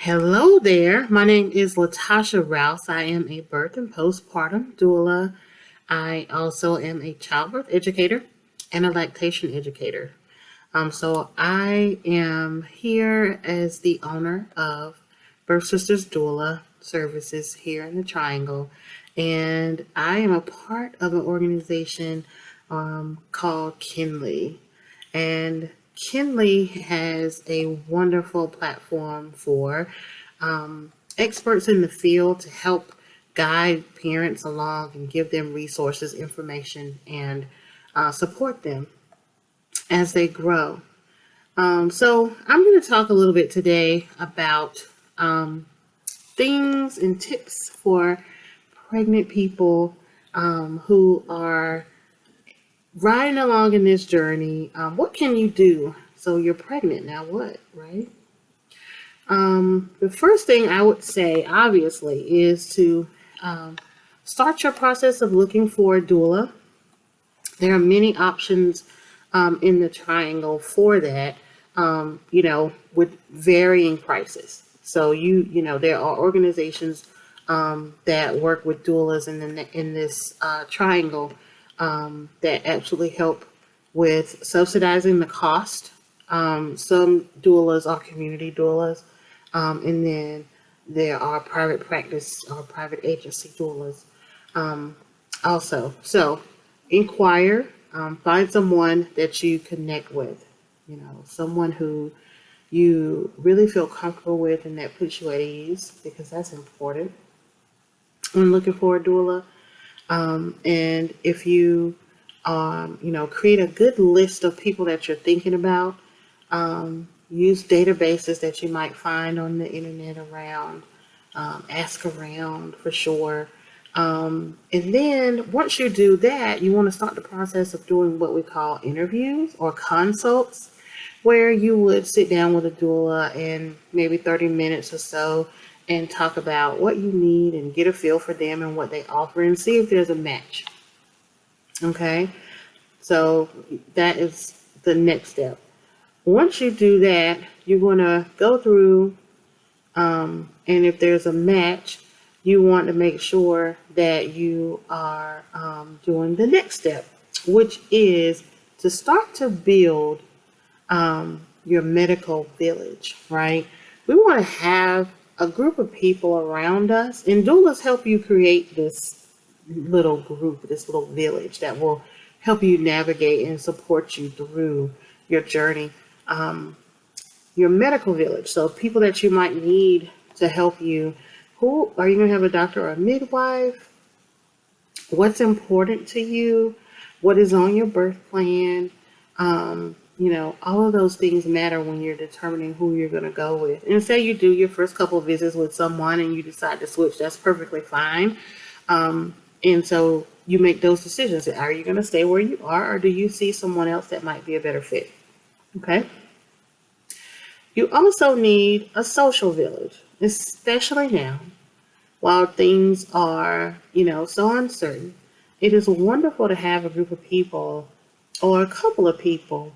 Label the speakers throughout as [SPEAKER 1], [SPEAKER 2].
[SPEAKER 1] Hello there. My name is LaToshia Rouse. I am a birth and postpartum doula. I also am a childbirth educator and a lactation educator. So I am here as the owner of Birth Sisters Doula Services here in the Triangle, and I am a part of an organization called Kinley. And Kinley has a wonderful platform for experts in the field to help guide parents along and give them resources, information, and support them as they grow. So I'm going to talk a little bit today about things and tips for pregnant people who are riding along in this journey. What can you do? So you're pregnant, now what, right? The first thing I would say, obviously, is to start your process of looking for a doula. There are many options in the Triangle for that, with varying prices. So there are organizations that work with doulas in this Triangle that absolutely help with subsidizing the cost. Some doulas are community doulas, and then there are private practice or private agency doulas also. So inquire, find someone that you connect with, someone who you really feel comfortable with and that puts you at ease, because that's important when looking for a doula. And if you, create a good list of people that you're thinking about, use databases that you might find on the internet around, ask around for sure. And then once you do that, you want to start the process of doing what we call interviews or consults, where you would sit down with a doula in maybe 30 minutes or so and talk about what you need and get a feel for them and what they offer and see if there's a match. Okay, so that is the next step. Once you do that, you're going to go through, and if there's a match, you want to make sure that you are doing the next step, which is to start to build your medical village, right? We want to have a group of people around us, and doulas help you create this little group, this little village that will help you navigate and support you through your journey. Your medical village, so people that you might need to help you. Who are you going to have, a doctor or a midwife? What's important to you? What is on your birth plan? All of those things matter when you're determining who you're going to go with. And say you do your first couple of visits with someone and you decide to switch, that's perfectly fine. And so you make those decisions. Are you going to stay where you are, or do you see someone else that might be a better fit? Okay. You also need a social village, especially now, while things are, so uncertain. It is wonderful to have a group of people or a couple of people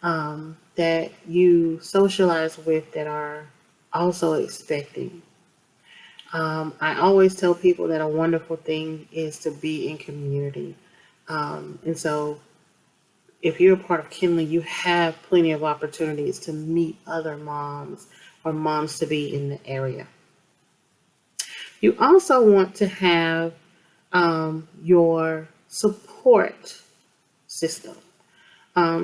[SPEAKER 1] that you socialize with that are also expecting. I always tell people that a wonderful thing is to be in community. And so if you're a part of Kinley, you have plenty of opportunities to meet other moms or moms to be in the area. You also want to have your support system.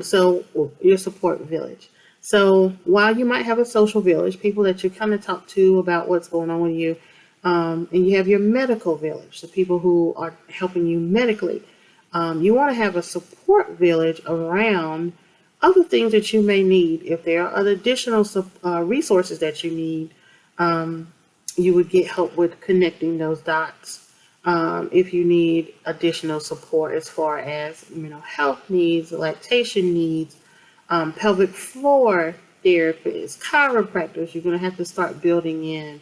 [SPEAKER 1] So your support village. So while you might have a social village, people that you kind of talk to about what's going on with you, and you have your medical village, the people who are helping you medically. You want to have a support village around other things that you may need. If there are other additional resources that you need, you would get help with connecting those dots. If you need additional support as far as health needs, lactation needs, pelvic floor therapists, chiropractors, you're going to have to start building in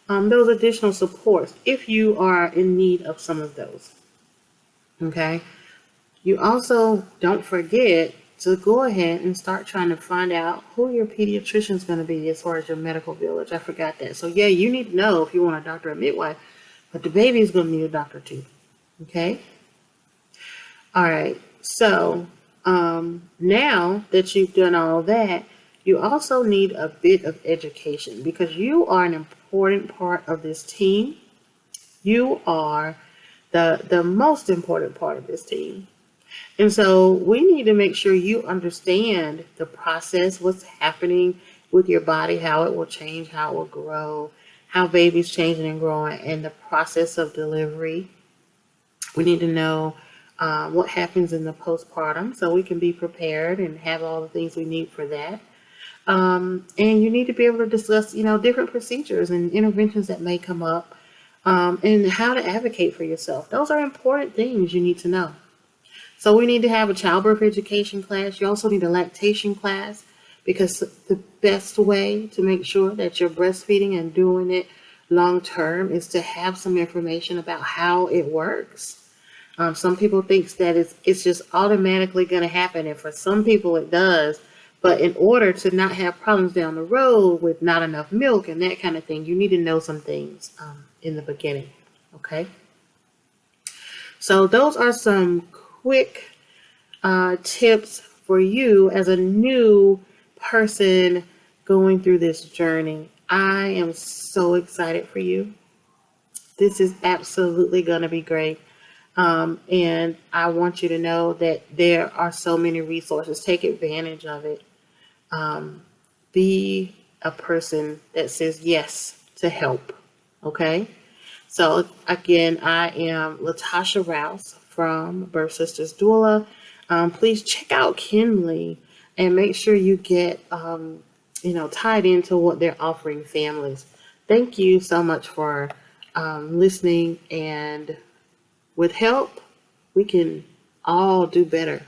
[SPEAKER 1] those additional supports if you are in need of some of those. Okay. You also don't forget to go ahead and start trying to find out who your pediatrician is going to be as far as your medical village. I forgot that. So yeah, you need to know if you want a doctor or midwife, but the baby is going to need a doctor too. Okay. All right. So now that you've done all that, you also need a bit of education because you are an important part of this team. You are the most important part of this team. And so we need to make sure you understand the process, what's happening with your body, how it will change, how it will grow, how baby's changing and growing, and the process of delivery. We need to know what happens in the postpartum so we can be prepared and have all the things we need for that. And you need to be able to discuss, different procedures and interventions that may come up, and how to advocate for yourself. Those are important things you need to know. So we need to have a childbirth education class. You also need a lactation class because the best way to make sure that you're breastfeeding and doing it long term is to have some information about how it works. Some people think that it's just automatically going to happen, and for some people it does. But in order to not have problems down the road with not enough milk and that kind of thing, you need to know some things in the beginning. Okay. So those are some quick tips for you as a new person going through this journey. I am so excited for you. This is absolutely going to be great. And I want you to know that there are so many resources. Take advantage of it. Be a person that says yes to help. Okay? So again, I am LaToshia Rouse from Birth Sisters Doula. Please check out Kinley and make sure you get, tied into what they're offering families. Thank you so much for listening, and with help, we can all do better.